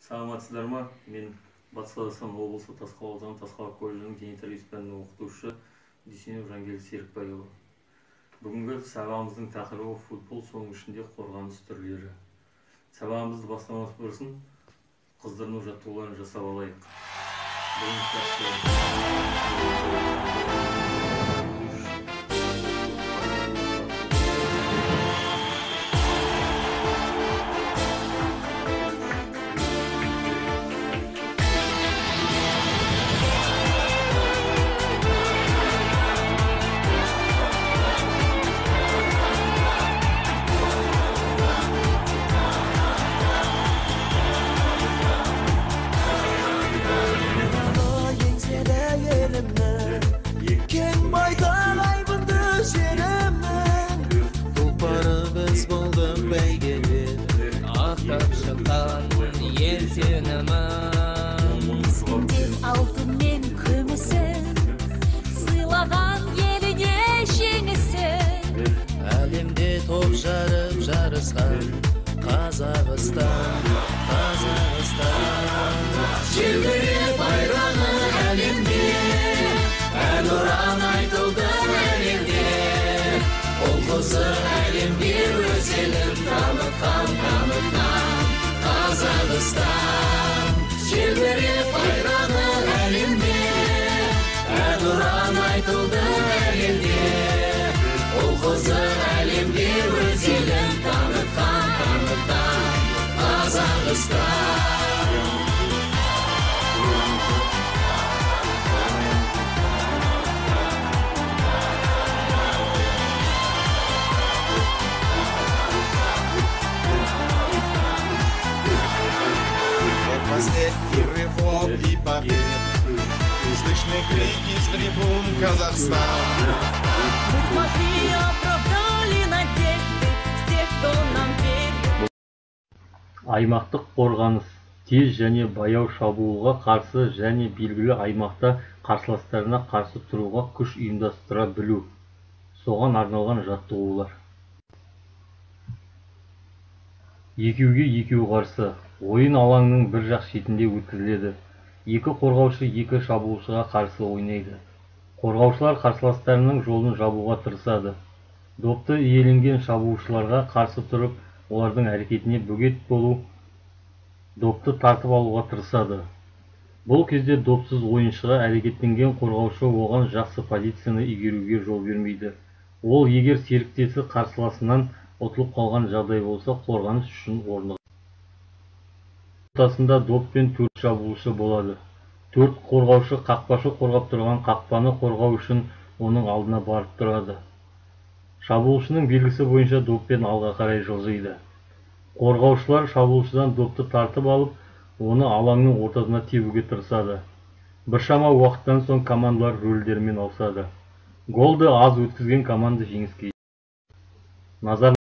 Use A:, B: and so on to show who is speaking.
A: Саламатсыздар ма? Мен Батыс Қазақстан облысы Тасқала ауданы Тасқала колледжінің дене тәрбиесі пәнінің оқытушысы Дүйсенов Жангелді Серікбайұлы. Бүгінгі сабағымыздың тақырыбы футбол, соның ішінде қорғаныс түрлері. Сабағымызды бастамас бұрын қыздырыну жаттығуларын жасап алайық.
B: Алтын мен күмісін сыйлаған еліне жеңісін.
C: Әлемде топ жарып жарысқан Қазақстан. Желбіреп байрағы әлемде, әнұран айтылды әлемде. Ол қызы әлемге өз елін танытқан Қазақстан. Желбіреп байрағы әлемде, әнұран айтылды әлемде. Ол қызы әлемге өз елін танытқан Қазақстан.
D: Последний рывок и побед, слышны крики с трибун Казахстан.
B: Мы смогли оправдали надежды всех, кто нам верит.
A: Аймақтық қорғаныс тез және баяу шабуылға қарсы және белгілі аймақта қарсыластарына қарсы тұруға күш ұйымдастыра білу. Соған арналған жаттығулар. Екеуге екеу қарсы. Ойын алаңның бір жақ шетінде өткізіледі. Екі қорғаушы екі шабуылшыға қарсы ойнайды. Қорғаушылар қарсыластарының жолын жабуға тырысады. Допты иеленген шабуылшыларға қарсы тұрып, олардың әрекетіне бөгет болу, допты тартып алуға тырысады. Бұл кезде допсыз ойыншыға әрекеттенген қорғаушы оған жақсы позицияны игеруге жол бермейді. Ол егер серіктесі қарсыласынан ұтылып қалған жағдай болса, қорғаныс үшін орны. Ортасында доппен 4 шабуылшы болады. 4 қорғаушы қақпашы қорғап тұрған қақпаны қорғау үшін оның алдына барып тұрады. Шабуылшының белгісі бойынша доппен алға қарай жылжиды. Қорғаушылар шабуылшыдан допты тартып алып, оны алаңның ортасына тебуге тырысады. Біршама уақыттан соң командалар рөлдерімен ауысады. Голды аз өткізген команда жеңіске. Назар